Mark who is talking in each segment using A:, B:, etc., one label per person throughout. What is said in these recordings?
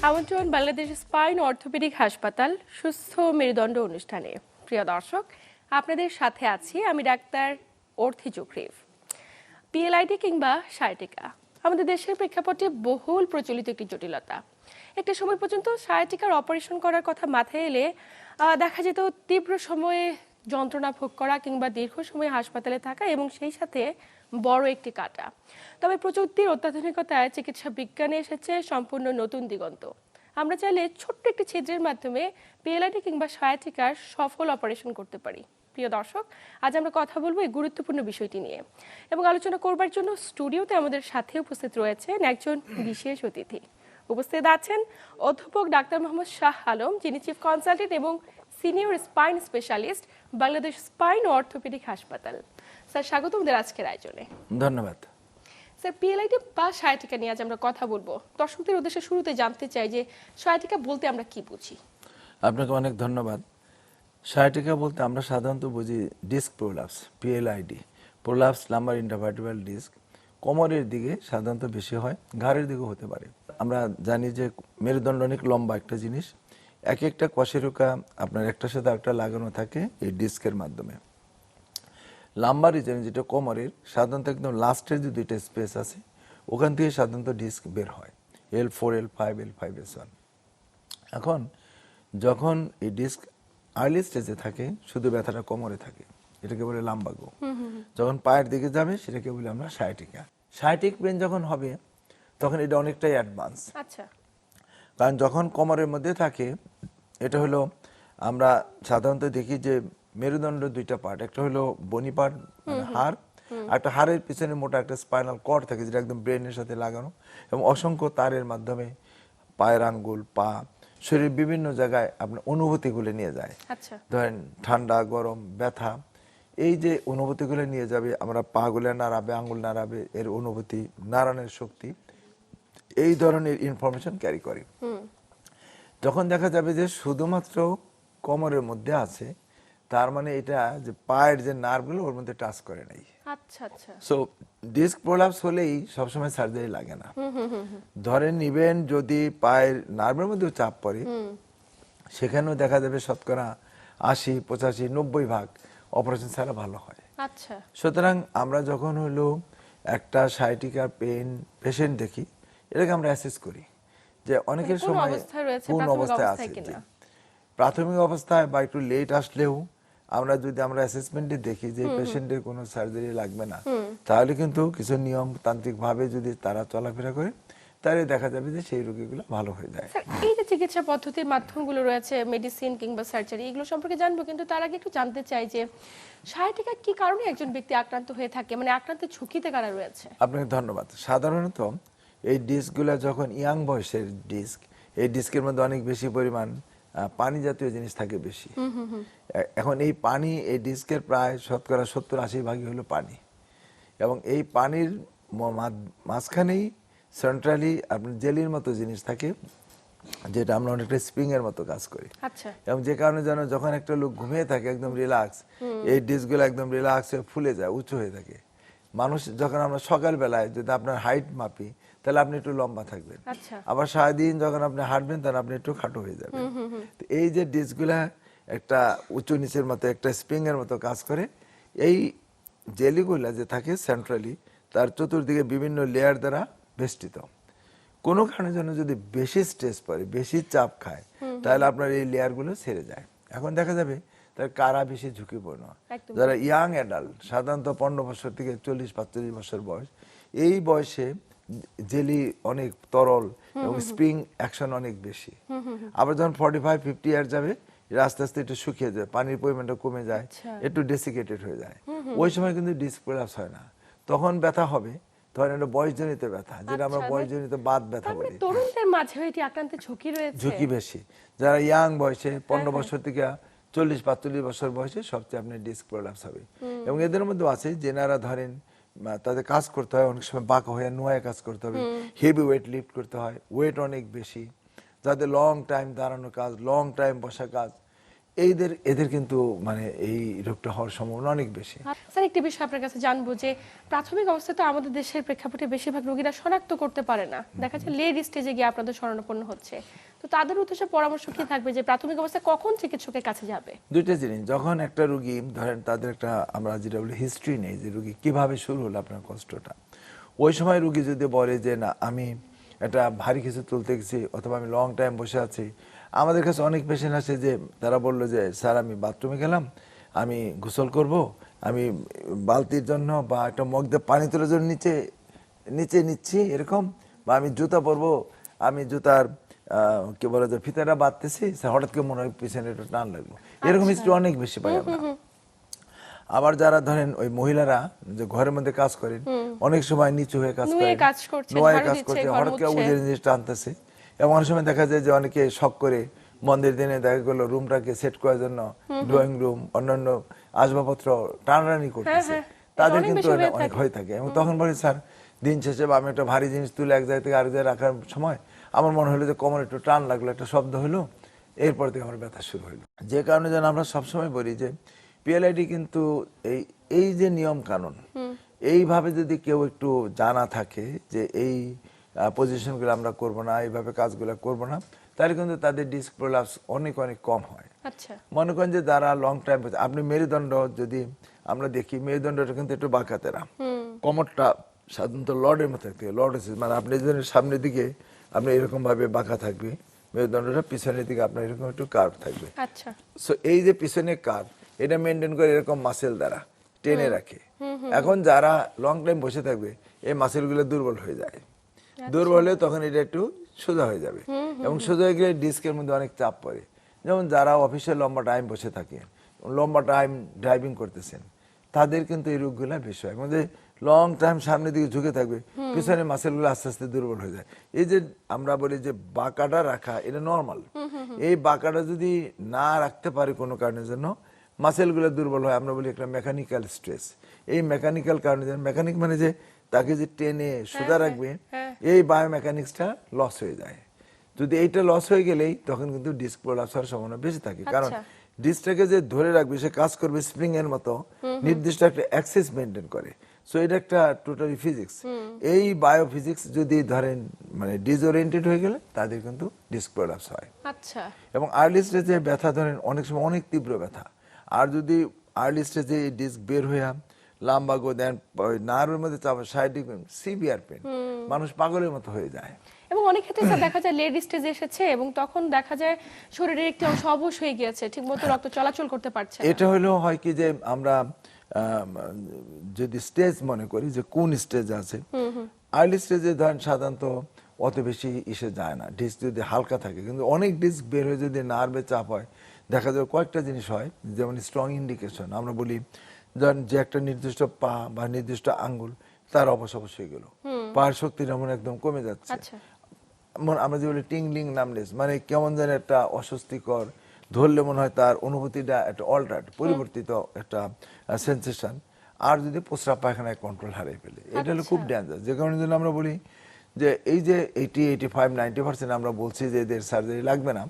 A: আমন্ত্রণ Bangladesh spine orthopaedic হাসপাতাল সুস্থ মেরুদণ্ড অনুষ্ঠানে। প্রিয় দর্শক, আপনাদের সাথে আছি আমি ডাক্তার অর্থি চক্রিফ। পিএলআইডি কিংবা সায়াটিকা আমাদের দেশের প্রেক্ষাপটে বহুল প্রচলিত একটি জটিলতা। একটা সময় পর্যন্ত সায়াটিকার অপারেশন করার কথা মাথায় এলে দেখা যেত তীব্র সময়ে যন্ত্রণা ভোগ করা কিংবা দীর্ঘ সময় হাসপাতালে থাকা এবং সেই সাথে বড় একটি কাটা। তবে প্রযুক্তির অত্যাধুনিকতায় চিকিৎসা বিজ্ঞানে এসেছে সম্পূর্ণ নতুন দিগন্ত। আমরা চাইলে ছোট্ট একটি ছিদ্রের মাধ্যমে পিএলআইডি কিংবা সায়াটিকার সফল অপারেশন করতে পারি। প্রিয় দর্শক, আজ আমরা কথা বলবো এই গুরুত্বপূর্ণ বিষয়টি নিয়ে এবং আলোচনা করবার জন্য স্টুডিওতে আমাদের সাথে উপস্থিত রয়েছেন একজন বিশেষ অতিথি। উপস্থিত আছেন অধ্যাপক ডাক্তার মোহাম্মদ শাহ আলম, যিনি চিফ কনসালটেন্ট এবং senior spine specialist, Bangladesh spine ও অর্থোপেডিক হাসপাতাল। স্যার, স্বাগত আমাদের আজকের আয়োজনে।
B: ধন্যবাদ।
A: স্যার, পিএলআইডি বা সায়াটিকা নিয়ে আজ আমরা কথা বলবো। দর্শকদের উদ্দেশ্যে শুরুতে জানতে চাই যে সায়াটিকা বলতে আমরা কি বুঝি?
B: আপনাকে অনেক ধন্যবাদ। সায়াটিকা বলতে আমরা সাধারণত বুঝি disc prolapse, PLID, prolapse lumber intervertebral disk. কোমরের দিকে সাধারণত বেশি হয়, ঘাড়ের দিকেও হতে পারে। আমরা জানি যে মেরুদণ্ড অনেক লম্বা একটা জিনিস, এক একটা কশেরুকা আপনার একটার সাথে একটা লাগানো থাকে এই ডিস্কের মাধ্যমে। লাম্বার রিজন যেটা কোমরের সাধারণত একদম লাস্টের যে দুইটা স্পেস আছে ওখান থেকে সাধারণত ডিস্ক বের হয়, L4, L5, L5, S1। এখন যখন এই ডিস্ক আর্লি স্টেজে থাকে শুধু ব্যথাটা কোমরে থাকে, এটাকে বলে লাম্বাগো। যখন পায়ের দিকে যাবে সেটাকে বলি আমরা সায়াটিকা। সায়াটিক পেন যখন হবে তখন এটা অনেকটাই অ্যাডভান্স।
A: আচ্ছা।
B: কারণ যখন কোমরের মধ্যে থাকে, এটা হলো আমরা সাধারণত দেখি যে মেরুদণ্ড দুইটা পার্ট, একটা হলো বনি পার্ট মানে হাড়, একটা হাড়ের পিছনে মোটা একটা স্পাইনাল কর্ড থাকে যেটা একদম ব্রেনের সাথে লাগানো, এবং অসংখ্য তারের মাধ্যমে পায়ের আঙ্গুল, পা, শরীরের বিভিন্ন জায়গায় আপনার অনুভূতিগুলো নিয়ে যায়।
A: আচ্ছা।
B: ধরেন ঠান্ডা, গরম, ব্যথা, এই যে অনুভূতিগুলো নিয়ে যাবে, আমরা পা গুলো নাড়াবে, আঙ্গুল নাড়াবে, এর অনুভূতি, নাড়ানোর শক্তি, এই ধরনের ইনফরমেশন ক্যারি করে। যখন দেখা যাবে যে শুধুমাত্র কোমরের মধ্যে আছে, তার মানে এটা যে পায়ের যে নার্ভগুলো ওর মধ্যে টাচ করে নাই।
A: আচ্ছা আচ্ছা।
B: সো ডিস্ক প্রোলাপস হলেই সবসময় সার্জারি লাগে না। ধরেন নিবেন যদি পায়ের নার্ভের মধ্যেও চাপ পড়ে, সেখানেও দেখা যাবে শতকরা 80, 85, 90% অপারেশন ছাড়া ভালো হয়।
A: আচ্ছা।
B: সুতরাং আমরা যখন হলো একটা সায়াটিকা পেন পেশেন্ট দেখি, এটাকে আমরা অ্যাসেস করি যে অনেকের সময় কোন অবস্থায় আছে। প্রাথমিক অবস্থায় বা একটু লেট আসলেও আমরা যদি আমরা অ্যাসেসমেন্টে দেখি যে পেশেন্টের কোনো সার্জারি লাগবে না, তাহলে কিন্তু কিছু নিয়ম তান্ত্রিক ভাবে যদি তারা চলাফেরা করে, তাহলে দেখা যাবে যে সেই রোগীগুলো ভালো হয়ে যায়।
A: এই যে চিকিৎসা পদ্ধতির মাধ্যমগুলো রয়েছে, মেডিসিন কিংবা সার্জারি, এগুলো সম্পর্কে জানবো, কিন্তু তার আগে একটু জানতে চাই যে সায়াটিকা কি কারণে একজন ব্যক্তি আক্রান্ত হয়ে থাকে, মানে আক্রান্তের ঝুঁকিতে কারা রয়েছে?
B: আপনাকে ধন্যবাদ। সাধারণত এই ডিস্কগুলো যখন ইয়াং বয়সের ডিস্ক, এই ডিস্কের মধ্যে অনেক বেশি পরিমাণ পানি জাতীয় জিনিস থাকে বেশি। এখন এই পানি, এই ডিস্কের প্রায় শতকরা 70-80% হলো পানি, এবং এই পানির মাঝখানেই সেন্ট্রালি আপনার জেলির মতো জিনিস থাকে, যেটা আমরা অনেকটা স্প্রিং এর মতো কাজ করি।
A: আচ্ছা।
B: এবং যে কারণে যেন যখন একটা লোক ঘুমিয়ে থাকে একদম রিল্যাক্স, এই ডিস্কগুলো একদম রিল্যাক্স হয়ে ফুলে যায়, উঁচু হয়ে থাকে। মানুষ যখন আমরা সকালবেলায় যদি আপনার হাইট মাপি, তাহলে আপনি একটু লম্বা থাকবেন।
A: আচ্ছা।
B: আবার সারাদিন যখন আপনি হাঁটবেন তখন আপনি একটু খাটো হয়ে যাবেন। তো এই যে ডিস্কগুলা একটা উঁচু নিচের মতো একটা স্প্রিং এর মতো কাজ করে, এই জেলিগুলা যে থাকে সেন্ট্রালি তার চতুর্দিকে বিভিন্ন লেয়ার দ্বারা বেষ্টিত। কোনো কারণে জন্য যদি বেশি স্ট্রেস পড়ে, বেশি চাপ খায়, তাহলে আপনার এই লেয়ারগুলো ছেড়ে যায়। এখন দেখা যাবে তার কারা বেশি ঝুঁকিপূর্ণ, যারা ইয়াং অ্যাডাল্ট, সাধারণত 15 বছর থেকে 40-45 বছর বয়স, এই বয়সে জেলি অনেক তরল এবং স্প্রিং অ্যাকশন অনেক বেশি। আবার যখন 45-50 ইয়ার যাবে, আস্তে আস্তে একটু শুকিয়ে যায়, পানির পরিমাণটা কমে যায়, একটু ডেসিকেটেড হয়ে যায়। ওই সময় কিন্তু ডিস্ক প্রোলাপস হয় না, তখন ব্যথা হবে। ধরেন এটা বয়সজনিত ব্যথা, যেটা আমরা বয়সজনিত বাত ব্যথা বলি।
A: তরুণদের মাঝে এটি আক্রান্তের ঝুঁকি রয়েছে,
B: ঝুঁকি বেশি। যারা ইয়াং বয়সে 15 বছর থেকে 40-45 বছর বয়সে সবচেয়ে আপনার ডিস্ক প্রোলাপস হবে। এবং এদের মধ্যে আছে যেনারা ধরেন তাদের কাজ করতে হয়, অনেক সময় বাঁকা হয়ে নোয়ায় কাজ করতে হবে, হেভি ওয়েট লিফট করতে হয়, ওয়েট অনেক বেশি, যাদের লং টাইম দাঁড়ানো কাজ, লং টাইম বসা কাজ, এদের কিন্তু মানে এই রোগটা হওয়ার সম্ভাবনা অনেক বেশি।
A: স্যার একটি বিষয় আপনার কাছে জানবো যে প্রাথমিক অবস্থায় তো আমাদের দেশের প্রেক্ষাপটে বেশিরভাগ রোগীরা শনাক্ত করতে পারে না, দেখা যায় লেট স্টেজে গিয়ে আপনাদের শরণাপন্ন হচ্ছে, তো তাদের উদ্দেশ্যে পরামর্শ কি থাকবে যে প্রাথমিক অবস্থায় কখন চিকিৎসকের কাছে যাবে?
B: দুইটা জিনিস, যখন একটা রুগী ধরেন তাদের একটা আমরা যেটা বলি হিস্ট্রি নেই যে রুগী কিভাবে শুরু হলো আপনার কষ্টটা, ওই সময় রুগী যদি বলে যে না আমি একটা ভারী কিছু তুলতে গেছি অথবা আমি লং টাইম বসে আছি, আমাদের কাছে অনেক পেশেন্ট আছে যে তারা বললো যে স্যার আমি বাথরুমে গেলাম, আমি গোসল করব, আমি বালতির জন্য বা একটা মগ দিয়ে পানি তোলার জন্য নিচে নিচে নিচ্ছি এরকম, বা আমি জুতা পরবো, আমি জুতার কি বলে যে ফিতাটা বাঁধতেছি, হঠাৎ করে মনে হয় পিছনে একটু টান লাগলো, এরকম হিস্ট্রি অনেক বেশি পাই আমরা। আবার যারা ধরেন ওই মহিলারা যে ঘরের মধ্যে কাজ করেন, অনেক সময় নিচু হয়ে কাজ করেন, নোয়ে কাজ করছে, হঠাৎ করে উজের জিনিস টানতেছে, এবং অনেক সময় দেখা যায় যে অনেকে শখ করে মন্দির দিনে দেখা গেলো রুমটাকে সেট করার জন্য ড্রয়িং রুম অন্যান্য আসবাবপত্র টানাটানি করতেছে, তাদের কিন্তু অনেক হয়ে থাকে। এবং তখন বলে স্যার দিন শেষে বা আমি একটা ভারী জিনিস তুলে এক জায়গা থেকে আরেক জায়গায় রাখার সময় আমার মনে হলো যে কোমরে একটু টান লাগলো, একটা শব্দ হলো, এরপর থেকে আমার ব্যথা শুরু হলো। যে কারণে যেন আমরা সবসময় বলি যে পিএলআইডি কিন্তু এই যে নিয়ম কানুন এইভাবে যদি কেউ একটু জানা থাকে যে এই পজিশনগুলো আমরা করব না, এইভাবে কাজগুলো করব না, তাহলে কিন্তু তাদের ডিস্ক প্রলাপস অনেক অনেক কম হয়।
A: আচ্ছা,
B: মনে করেন যে যারা লং টাইম, আপনি মেরুদণ্ড যদি আমরা দেখি, মেরুদণ্ডটা কিন্তু একটু বাঁকাতেরা, কোমরটা সাধারণত লর্ডের মতো থাকে, লর্ডেসিস মানে আপনি যদি সামনের দিকে আপনি এরকম ভাবে বাঁকা থাকবে, মেরুদণ্ডটা পিছনের দিকে আপনার এরকম একটু কার্ভ থাকবে।
A: আচ্ছা,
B: সো এই যে পিছনে কার্ভ, এটা মেনটেন করে এরকম মাসেল দ্বারা টেনে রাখে। এখন যারা লং টাইম বসে থাকবে এই মাসেলগুলো দুর্বল হয়ে যায়, দুর্বল হলে তখন এটা একটু সোজা হয়ে যাবে, এবং সোজা হয়ে গেলে ডিস্কের মধ্যে অনেক চাপ পড়ে। যেমন যারা অফিসে লম্বা টাইম বসে থাকে, লম্বা টাইম ড্রাইভিং করতেছেন, তাদের কিন্তু এই রোগগুলো বেশি হয়। মানে লং টাইম সামনের দিকে ঝুঁকে থাকবে, পিছনে মাসেলগুলো আস্তে আস্তে দুর্বল হয়ে যায়। এই যে আমরা বলি যে বাঁকাটা রাখা, এটা নর্মাল। এই বাঁকাটা যদি না রাখতে পারে কোনো কারণের জন্য, মাসেলগুলো দুর্বল হয়, আমরা বলি একটা মেকানিক্যাল স্ট্রেস। এই মেকানিক্যাল কারণে, মেকানিক মানে যে তাকে যে টেনে সোজা রাখবে, এই বায়োমেকানিক্সটা লস হয়ে যায়। যদি এইটা লস হয়ে গেলেই তখন কিন্তু ডিস্ক প্রলাপস হওয়ার সম্ভাবনা বেশি থাকে। কারণ ডিস্কটাকে যে ধরে রাখবে, সে কাজ করবে স্প্রিং এর মতো, নির্দিষ্ট একটা অ্যাক্সেস মেনটেন করে। সো এটা একটা টোটালি ফিজিক্স। এই বায়োফিজিক্স যদি ধরেন মানে ডিসওরিয়েন্টেড হয়ে গেলে তাদের কিন্তু ডিস্ক প্রলাপস হয়।
A: আচ্ছা,
B: এবং আর্লি স্টেজে ব্যথা ধরেন অনেক সময় অনেক তীব্র ব্যথা, আর যদি আর্লি স্টেজে ডিস্ক বের হয়ে লাম্বাগো দেন, নার্ভের মধ্যে চাপ, সাইডিক সিভিয়ার পেন, মানুষ পাগলের মতো হয়ে যায়।
A: এবং অনেক ক্ষেত্রে স্যার দেখা যায় লেট স্টেজে এসেছে এবং তখন দেখা যায় শরীরের একটি অংশ অবশ হয়ে গিয়েছে, ঠিকমতো রক্ত চলাচল করতে পারছে না।
B: এটা হলো হয় কি যে আমরা যদি স্টেজ মনে করি যে কোন স্টেজ আছে, আর্লি স্টেজে ধরেন সাধারণত অত বেশি ইসে যায় না, ডিস্ক যদি হালকা থাকে। কিন্তু অনেক ডিস্ক বের হয়ে যদি নার্ভে চাপ হয়, দেখা যায় কয়েকটা জিনিস হয়, যেমন স্ট্রং ইন্ডিকেশন। আমরা বলি ধরেন যে একটা নির্দিষ্ট পা বা নির্দিষ্ট আঙ্গুল তার অবশ হয়ে গেল, পায়ের শক্তি যেমন একদম কমে যাচ্ছে, আমরা যে বলি টিংলিং নামলেস, মানে কেমন যেন একটা অস্বস্তিকর, ধরলে মনে হয় তার অনুভূতিটা একটা অল্টার্ড, পরিবর্তিত একটা সেন্সেশন। আর যদি প্রস্রাব পায়খানায় কন্ট্রোল হারিয়ে ফেলে, এটা হলো খুব ডেঞ্জার। যে কারণে জন্য আমরা বলি যে এই যে 80-85-90% আমরা বলছি যে এদের সার্জারি লাগবে না,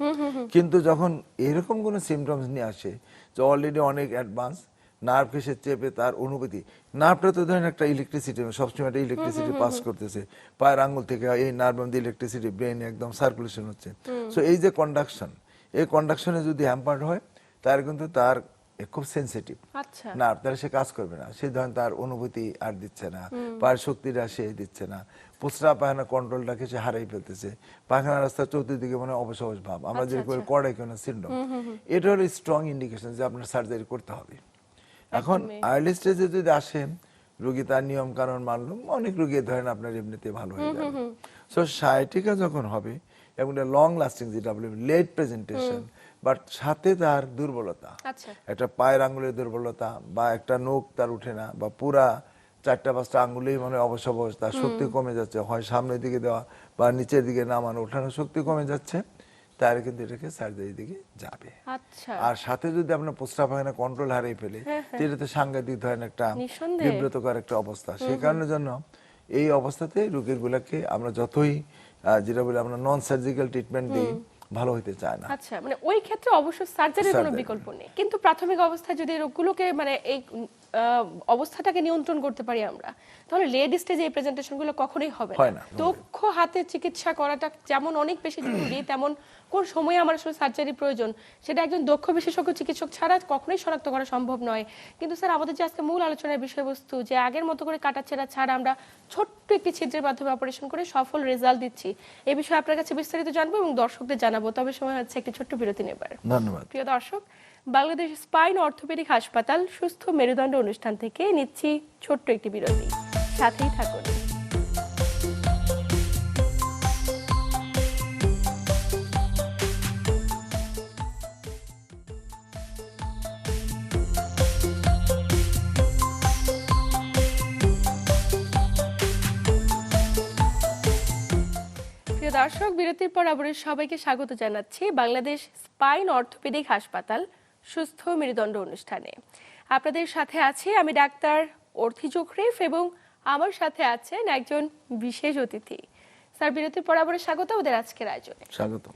B: কিন্তু যখন এরকম কোনো সিমটমস নিয়ে আসে যে অলরেডি অনেক অ্যাডভান্স, নার্ভকে সে চেপে তার অনুভূতি, নার্ভটা তো ধরেন একটা ইলেকট্রিসিটি, সবসময় একটা ইলেকট্রিসিটি পাস করতেছে পায়ের আঙ্গুল থেকে, এই নার্ভ মধ্যে ইলেকট্রিসিটি ব্রেনে একদম সার্কুলেশন হচ্ছে। সো এই যে কন্ডাকশন, এই কন্ডাকশনে যদি হ্যাম্পার্ড হয়, তার কিন্তু তার খুব সেন্সিটিভ নার্ভ, তাহলে সে কাজ করবে না, সে ধরেন তার অনুভূতি আর দিচ্ছে না, পায়ের শক্তিটা সে দিচ্ছে না, প্রস্রাব পায়খানা কন্ট্রোলটাকে সে হারাই ফেলতেছে, পায়খানা রাস্তার চতুর্দিকে মানে অবশ ভাব, আমরা যে কর্ডাইকোনা সিনড্রোম, এটা হলো স্ট্রং ইন্ডিকেশন যে আপনার সার্জারি করতে হবে। এখন আর্লি স্টেজে যদি আসেন, রোগী তার নিয়ম কানুন মানলো, অনেক রোগী ধরেন আপনার এমনিতে ভালো হয়ে যাবে। সো সায়াটিকা যখন হবে এবং লং লাস্টিং, যেটা বলে লেট প্রেজেন্টেশন, বাট সাথে তার দুর্বলতা, একটা পায়ের আঙ্গুলের দুর্বলতা, বা একটা নখ তার উঠে না, বা পুরা 4-5টা আঙ্গুলেই মানে অবশ, তার শক্তি কমে যাচ্ছে, হয় সামনের দিকে দেওয়া বা নিচের দিকে নামানো ওঠানোর শক্তি কমে যাচ্ছে, তাহলে কিন্তু এটাকে সার্জারি দিকে যাবে। আর সাথে যদি আপনার প্রস্রাব পায়খানা কন্ট্রোল হারিয়ে ফেলে, এটা তো সাংঘাতিক ধরেন একটা বিব্রতকর একটা অবস্থা। সেই কারণের জন্য এই অবস্থাতে রোগীর গুলাকে আমরা যতই যেটা বলে আমরা নন সার্জিক্যাল ট্রিটমেন্ট দিই, ভালো হতে চায় না।
A: আচ্ছা, মানে ওই ক্ষেত্রে অবশ্য সার্জারির কোনো
B: Surgery।
A: বিকল্প নেই, কিন্তু প্রাথমিক অবস্থায় যদি রোগগুলোকে মানে এই অবস্থাটাকে নিয়ন্ত্রণ করতে পারি আমরা, তাহলে লেট স্টেজে এই প্রেজেন্টেশনগুলো কখনোই হবে
B: হয়
A: না।
B: না।
A: দক্ষ হাতে চিকিৎসা করাটা যেমন অনেক বেশি জরুরি, তেমন কোন সময়ে আমার আসলে সার্জারি প্রয়োজন সেটা একজন দক্ষ বিশেষজ্ঞ চিকিৎসক ছাড়া কখনোই শনাক্ত করা সম্ভব নয়। কিন্তু স্যার, আমাদের যে আজকে মূল আলোচনার বিষয়বস্তু, যে আগের মতো করে কাটাছেঁড়া ছাড়া আমরা ছোট্ট একটি ছিদ্রের মাধ্যমে অপারেশন করে সফল রেজাল্ট দিচ্ছি, এই বিষয়ে আপনার কাছে বিস্তারিত জানবো এবং দর্শকদের জানাবো। তবে সময় হচ্ছে একটি ছোট্ট বিরতি নেবার।
B: ধন্যবাদ।
A: প্রিয় দর্শক, বাংলাদেশ স্পাইন অর্থোপেডিক হাসপাতাল সুস্থ মেরুদণ্ড অনুষ্ঠান থেকে নিচ্ছি ছোট্ট একটি বিরতি, সাথেই থাকুন। প্রিয় দর্শক, বিরতির পর আবার সবাইকে স্বাগত জানাচ্ছি বাংলাদেশ স্পাইন অর্থোপেডিক হাসপাতাল সুস্থ মেরুদণ্ড অনুষ্ঠানে। আপনাদের সাথে আছি আমি ডাক্তার অর্থি জোখরিফ এবং আমার সাথে আছেন একজন বিশেষ অতিথি। স্যার, বিরতির পর আবার স্বাগত আমাদের আজকের আয়োজনে।
B: স্বাগত।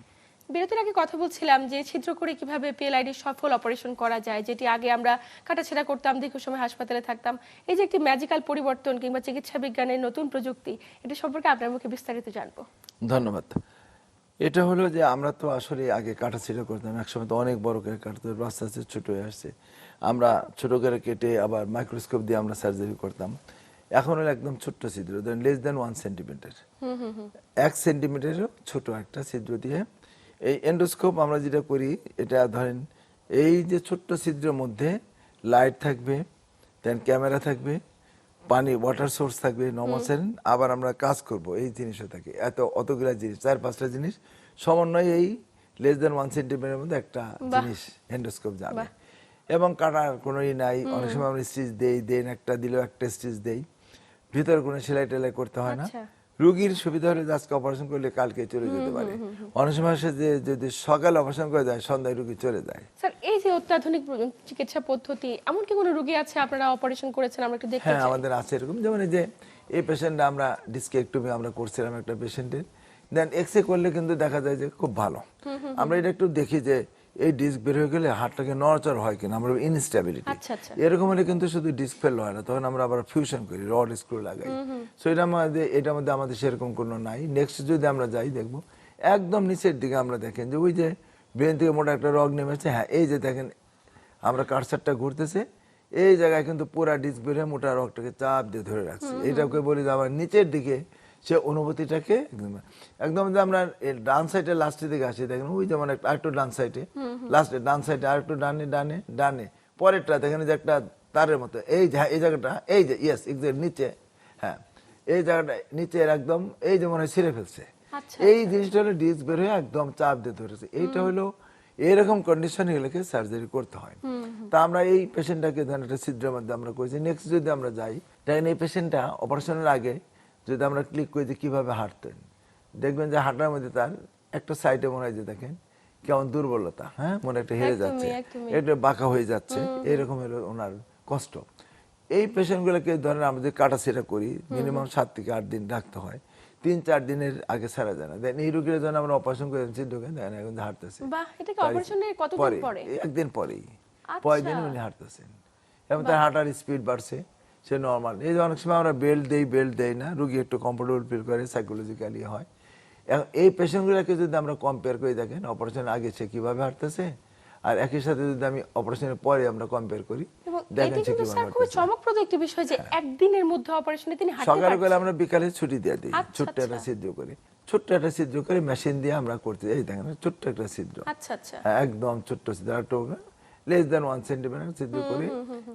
A: বিরতির আগে কথা বলছিলাম যে ছিদ্র করে কিভাবে পিএলআইডি সফল অপারেশন করা যায়, যেটি আগে আমরা কাটাছেঁড়া করতাম, দীর্ঘ সময় হাসপাতালে থাকতাম। এই যে একটি ম্যাজিক্যাল পরিবর্তন কিংবা চিকিৎসা বিজ্ঞানের নতুন প্রযুক্তি, এটা সম্পর্কে আপনার মুখে বিস্তারিত জানবো।
B: ধন্যবাদ। এটা হলো যে আমরা তো আসলে আগে কাটাছিড়া করতাম, একসময় তো অনেক বড় করে কাটতো, আস্তে আস্তে ছোট হয়ে আসছে। আমরা ছোট করে কেটে আবার মাইক্রোস্কোপ দিয়ে আমরা সার্জারি করতাম। এখন হলো একদম ছোট্ট ছিদ্র, লেস দেন 1 সেন্টিমিটার, 1 সেন্টিমিটারও ছোট একটা ছিদ্র দিয়ে এই এন্ডোস্কোপ আমরা যেটা করি, এটা ধরেন এই যে ছোট্ট ছিদ্রের মধ্যে লাইট থাকবে, দেন ক্যামেরা থাকবে, পানি ওয়াটার সোর্স থাকবে, নমসেন, আবার আমরা কাজ করব, এই জিনিসও থাকে। অতগুলা জিনিস, 4-5টা জিনিস সমন্বয়ে এই লেস দেন 1 সেন্টিমিটারের মধ্যে একটা জিনিস এন্ডোস্কোপ যাবে। এবং কাটার কোনো নাই, অনেক সময় আমরা স্টিচ দেই না, একটা দিলেও একটা স্টিচ দেই, ভিতরে কোনো সেলাই টেলাই করতে হয় না। রোগীর সুবিধা হলে আজকে অপারেশন করলে কালকে চলে যেতে পারে। অনেক সময় সে যে যদি সকালে অপারেশন করে যায়, সন্ধ্যায় রোগী চলে যায়।
A: স্যার, এই যে অত্যাধুনিক চিকিৎসা পদ্ধতি, এমন কি কোনো রোগী আছে আপনারা অপারেশন করেছেন আমরা একটু দেখতে
B: হ্যাঁ,
A: চাই?
B: আমাদের আছে এরকম। যেমন এই যে এই পেশেন্টটা আমরা ডিস্কেক্টমি আমরা করছিলাম একটা পেশেন্টের, দেন এক্সরে করলে কিন্তু দেখা যায় যে খুব ভালো। আমরা এটা একটু দেখি যে এই ডিস্ক বের হয়ে গেলে হাড়টাকে নড়াচড় হয় কিনা, আমরা ইনস্টেবিলিটি,
A: আচ্ছা আচ্ছা।
B: এরকম হলে কিন্তু শুধু ডিস্ক ফেল হয় না, তখন আমরা আবার ফিউশন করি, রড স্ক্রু লাগাই। সো এটার মধ্যে আমাদের সেরকম কোনো নাই। নেক্সট যদি আমরা যাই, দেখবো একদম নিচের দিকে আমরা দেখেন যে ওই যে ব্রেন থেকে মোটা একটা রগ নেমেছে, হ্যাঁ এই যে দেখেন আমরা কারসারটা ঘুরতেছে, এই জায়গায় কিন্তু পুরা ডিস্ক বের হয়ে মোটা রগটাকে চাপ দিয়ে ধরে রাখছে। এইটাকে বলি যে আবার নিচের দিকে সে অনুভূতিটাকে একদম যে আমরা ডান সাইডে লাস্টের দিকে আসি, দেখেন ওই যেমন একটা আরেকটু ডান সাইডে, লাস্টে ডান সাইডে আরেকটু ডানে ডানে ডানে, পরেরটা দেখেন যে একটা তারের মতো, এই যে এই জায়গাটা, এই যে ইয়েস এক্সাক্ট নিচে, হ্যাঁ এই জায়গাটা নিচের একদম এই যে মনে হয় ছিঁড়ে ফেলছে। এই জিনিসটা হলো ডিস্ক বের হয়ে একদম চাপ দিয়ে ধরেছে। এইটা হলো এরকম কন্ডিশন এগুলোকে সার্জারি করতে হয়। তা আমরা এই পেশেন্টটাকে ধরেন একটা ছিদ্রের মধ্যে আমরা করেছি। নেক্সট যদি আমরা যাই, দেখেন এই পেশেন্টটা অপারেশনের আগে যদি আমরা ক্লিক করি যে কিভাবে হাঁটতেন, দেখবেন যে হাঁটার মধ্যে তার একটা সাইডে মনে হয় যে দেখেন কেমন দুর্বলতা, হ্যাঁ মনে একটা হেরে যাচ্ছে, এটা বাঁকা হয়ে যাচ্ছে, এরকম হলো ওনার কষ্ট। এই পেশেন্টগুলোকে ধরেন আমাদের কাটাছেঁড়া করি, মিনিমাম 7 থেকে 8 দিন রাখতে হয়, 3-4 দিনের আগে ছাড়া যায় না। দেন এই রোগীর জন্য আমরা অপারেশন করে ছিদ্রকে দেখেন এখন হাঁটতেছে,
A: বাহ, এটা কি অপারেশনের কতদিন পরে?
B: একদিন পরেই, পরের দিন উনি হাঁটতেছেন এবং তার হাঁটার স্পিড বাড়ছে, সে নর্মাল। এই যে অনেক সময় আমরা বেল্ট দেই না, রোগী একটু কমফোর্টেবল ফিল করে, সাইকোলজিক্যালি হয়। এই পেশেন্টগুলোকে যদি আমরা কম্পেয়ার করে দেখেন অপারেশনের আগে সে কিভাবে হাঁটতেছে, আর একই সাথে যদি আমি অপারেশনের পরে আমরা কম্পেয়ার করি, দেখেন সে কিভাবে হাঁটতেছে।
A: খুব চমকপ্রদ একটি বিষয় যে একদিনের মধ্যে অপারেশনে তিনি হাঁটতে
B: সকালে
A: পারছেন।
B: করে আমরা বিকালে ছুটি দিয়ে দিই, ছোট্ট একটা ছিদ্র করে, ছোট্ট একটা ছিদ্র করে মেশিন দিয়ে আমরা করতে, এই দেখেন ছোট্ট একটা ছিদ্র,
A: আচ্ছা আচ্ছা,
B: একদম ছোট্ট ছিদ্র, একটু লেস দেন 1 সেন্টিমিটার ছিদ্র করে,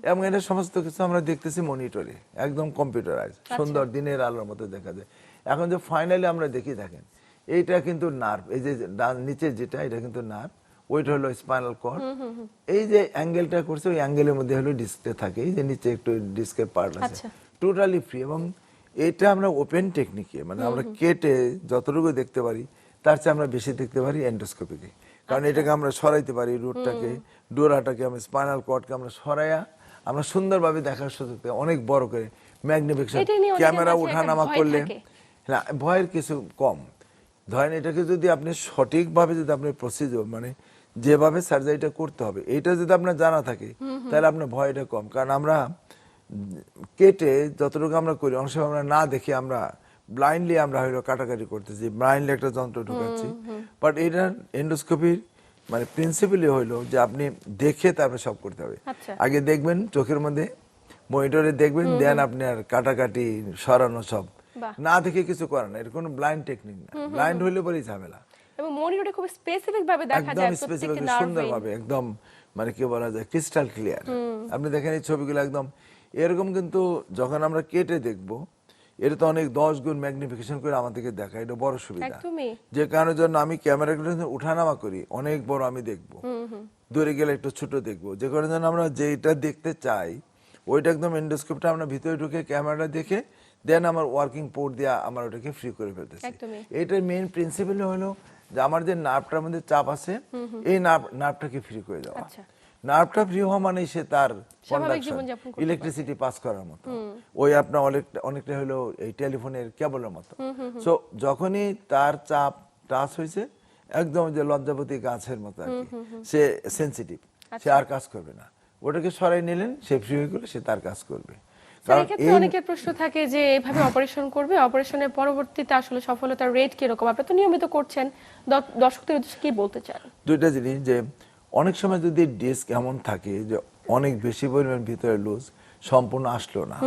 B: এবং এটা সমস্ত কিছু আমরা দেখতেছি মনিটরে, একদম কম্পিউটারাইজ, সুন্দর দিনের আলোর মতো দেখা যায়। এখন যে ফাইনালি আমরা দেখি, দেখেন এইটা কিন্তু নার্ভ, এই যে নিচে যেটা এটা কিন্তু নার্ভ, ওইটা হলো স্পাইনাল কর্ড। এই যে অ্যাঙ্গেলটা করছে ওই অ্যাঙ্গেলের মধ্যে হলো ডিস্কটা থাকে, এই যে নিচে একটু ডিস্কের পার্ট আছে, টোটালি ফ্রি। এবং এটা আমরা ওপেন টেকনিকে, মানে আমরা কেটে যতটুকু দেখতে পারি তার চেয়ে আমরা বেশি দেখতে পারি এন্ডোস্কোপিকে, কারণ এটাকে আমরা সরাইতে পারি, রুটটাকে, ডোরাটাকে, আমরা স্পাইনাল কর্ডকে আমরা সরাইয়া আমরা সুন্দরভাবে দেখার সুযোগ পাই, অনেক বড় করে ম্যাগনিফিকেশন ক্যামেরা উঠানামা করলে না ভয়ের কিছু কম। ধরেন এটাকে যদি আপনি সঠিকভাবে যদি আপনি প্রসিডিওর মানে যেভাবে সার্জারিটা করতে হবে এটা যদি আপনার জানা থাকে তাহলে আপনার ভয়টা কম। কারণ আমরা কেটে যতটুকু আমরা করি অনেক সময় আমরা না দেখে আমরা ব্লাইন্ডলি আমরা হয়তো কাটাকাটি করতেছি, ব্লাইন্ডলি একটা যন্ত্র ঢুকাচ্ছি। বাট এটার এন্ডোস্কোপির মানে প্রিন্সিপালি হইলো যে আপনি দেখে তারপরে সব করতে হবে।
A: আচ্ছা।
B: আগে দেখবেন চোখের মধ্যে মনিটরে দেখবেন, দেন আপনি আর কাটাকাটি সরানো সব
A: বাহ।
B: না দেখে কিছু করেন না। এটা কোনো ব্লাইন্ড টেকনিক না, ব্লাইন্ড হইলে পরেই ঝামেলা।
A: এবং মনিটরে খুব স্পেসিফিক ভাবে দেখা
B: একদম
A: যায়
B: স্পেসিফিক
A: প্রত্যেকটা নার্ভ
B: সুন্দরভাবে একদম মানে কি বলা যায় ক্রিস্টাল ক্লিয়ার। আপনি দেখেন এই ছবিগুলো একদম এরকম, কিন্তু যখন আমরা কেটে দেখব এটা তো অনেক 10 গুণ ম্যাগনিফিকেশন করে আমাদেরকে দেখায়, এটা বড় সুবিধা।
A: একদমই।
B: যে কারণের জন্য আমি ক্যামেরাগুলো উঠানামা করি, অনেক বড় আমি দেখবো, দূরে গেলে একটু ছোট দেখবো। যে কারণের জন্য আমরা যেটা দেখতে চাই ওইটা একদম এন্ডোস্কোপটা আমরা ভিতরে ঢুকে ক্যামেরাটা দেখে দেন আমার ওয়ার্কিং পোর্ট দিয়ে আমার ওটাকে ফ্রি করে ফেলতেছি।
A: একদমই।
B: এটার মেইন প্রিন্সিপাল হলো যে আমার যে নার্ভটার মধ্যে চাপ আছে এই নার্ভটাকে ফ্রি করে দেওয়া।
A: আচ্ছা।
B: নার্ভটা ফ্রি হওয়া মানে সে তার
A: স্বাভাবিক জীবনযাপন করতে
B: ইলেকট্রিসিটি পাস করার মতো, ওই আপনার অনেকটা হলো এই টেলিফোনের কেবলের মতো। সো যখনই তার চাপ টাচ হয়েছে একদম যে লজ্জাবতী গাছের মতো আর কি, সে সেনসিটিভ, সে আর কাজ করবে না। ওটাকে সরাই নিলেন, সে ফ্রি হয়ে গেলে সে তার কাজ করবে।
A: স্যার, এক্ষেত্রে অনেকের প্রশ্ন থাকে যে এভাবে অপারেশন করবে, অপারেশনের পরবর্তীতে আসলে সফলতার রেট কিরকম? আপনি তো নিয়মিত করছেন, দর্শকদের উদ্দেশ্যে কি বলতে চান?
B: দুইটা জিনিস, যে অনেক সময় যদি ডিস্ক এমন থাকে যে অনেক বেশি পরিমাণ ভিতরে লুজ সম্পূর্ণ আসলো না,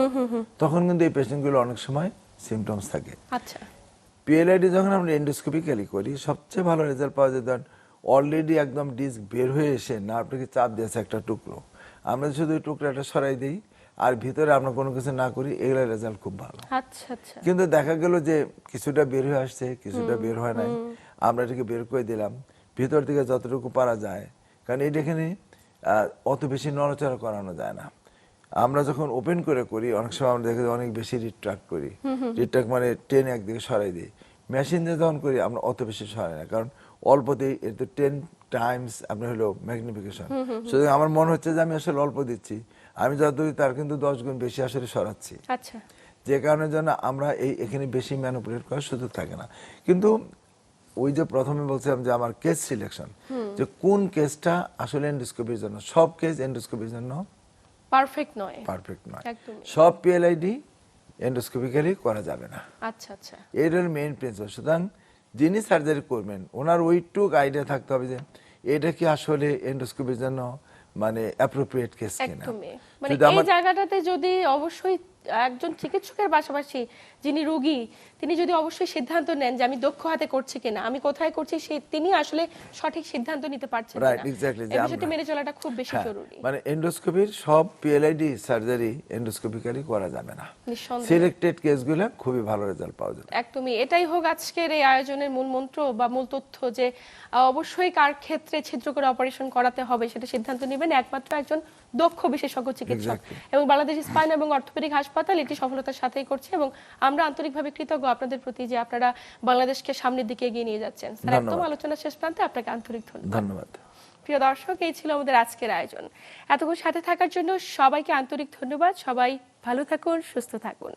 B: তখন কিন্তু এই পেশেন্টগুলো অনেক সময় সিমটমস থাকে।
A: আচ্ছা।
B: পিএলআইডি যখন আমরা এন্ডোস্কোপিক্যালি করি সবচেয়ে ভালো রেজাল্ট পাওয়া যায়। ধরেন অলরেডি একদম ডিস্ক বের হয়ে এসে নার্ভটাকে চাপ দিয়েছে একটা টুকরো, আমরা শুধু ওই টুকরাটা সরাই দিই আর ভিতরে আমরা কোনো কিছু না করি, এগুলো রেজাল্ট খুব ভালো।
A: আচ্ছা আচ্ছা।
B: কিন্তু দেখা গেল যে কিছুটা বের হয়ে আসছে, কিছুটা বের হয় নাই, আমরা এটাকে বের করে দিলাম ভিতর থেকে যতটুকু পারা যায়। কারণ এখানে অত বেশি নড়াচড়া করানো যায় না। আমরা যখন ওপেন করে করি অনেক সময় আমরা দেখি অনেক বেশি রিট্রাক্ট করি, রিট্রাক্ট মানে টেনে একদিকে সরাই দিই। মেশিন দিয়ে যখন করি আমরা অত বেশি সরাই না, কারণ অল্পতেই এতে 10 টাইমস আপনার হলো ম্যাগনিফিকেশন। সুতরাং আমার মনে হচ্ছে যে আমি আসলে অল্প দিচ্ছি, আমি যত দিই তার কিন্তু 10 গুণ বেশি আসলে সরাচ্ছি।
A: আচ্ছা।
B: যে কারণের জন্য আমরা এখানে বেশি ম্যানিপুলেট করার সুযোগ থাকে না। কিন্তু ওই যে প্রথমে বলছিলাম যে আমার কেস সিলেকশন, যে কোন কেসটা আসলে এন্ডোস্কোপির জন্য, সব কেস এন্ডোস্কোপির জন্য
A: পারফেক্ট নয়।
B: পারফেক্ট নয়।
A: একদমই।
B: সব পিএলআইডি এন্ডোস্কোপিক্যালি করা যাবে না।
A: আচ্ছা আচ্ছা।
B: এর হল মেইন প্রিন্সিপাল। সুতরাং যিনি সার্জারি করবেন ওনার ওইটুক আইডিয়া থাকতে হবে যে এটা কি আসলে এন্ডোস্কোপির জন্য মানে অ্যাপ্রোপ্রিয়েট কেস কিনা।
A: একদমই। মানে এই জায়গাটাতে যদি অবশ্যই একজন চিকিৎসকের পাশাপাশি যিনি রোগী তিনি যদি অবশ্যই সিদ্ধান্ত নেন যে আমি দক্ষ হাতে করছি কিনা, আমি কোথায় করছি, তিনি আসলে সঠিক সিদ্ধান্ত নিতে পারছেন কিনা,
B: রাইট, এক্স্যাক্টলি।
A: এই বিষয়টি মেনে চলাটা খুব বেশি জরুরি।
B: মানে এন্ডোস্কোপির সব পিএলআইডি সার্জারি এন্ডোস্কোপিক্যালি করা যাবে না।
A: নিঃসন্দেহে।
B: সিলেক্টেড কেসগুলো খুবই ভালো রেজাল্ট পাওয়া যাবে।
A: একদমই। এটাই হোক আজকের এই আয়োজনের মূল মন্ত্র বা মূল তথ্য, যে অবশ্যই কার ক্ষেত্রে ছিদ্র করে অপারেশন করাতে হবে সেটা সিদ্ধান্ত নেবেন একমাত্র একজন দক্ষ বিশেষজ্ঞ চিকিৎসক। এবং বাংলাদেশ স্পাইন এবং অর্থোপেডিক হাসপাতাল এটি সফলতার সাথেই করছে এবং আমরা আন্তরিকভাবে কৃতজ্ঞ আপনাদের প্রতি যে আপনারা বাংলাদেশকে সামনের দিকে এগিয়ে নিয়ে যাচ্ছেন। স্যার, একদম আলোচনার শেষ প্রান্তে আপনাকে আন্তরিক
B: ধন্যবাদ।
A: প্রিয় দর্শক, এই ছিল আমাদের আজকের আয়োজন। এতক্ষণ সাথে থাকার জন্য সবাইকে আন্তরিক ধন্যবাদ। সবাই ভালো থাকুন, সুস্থ থাকুন।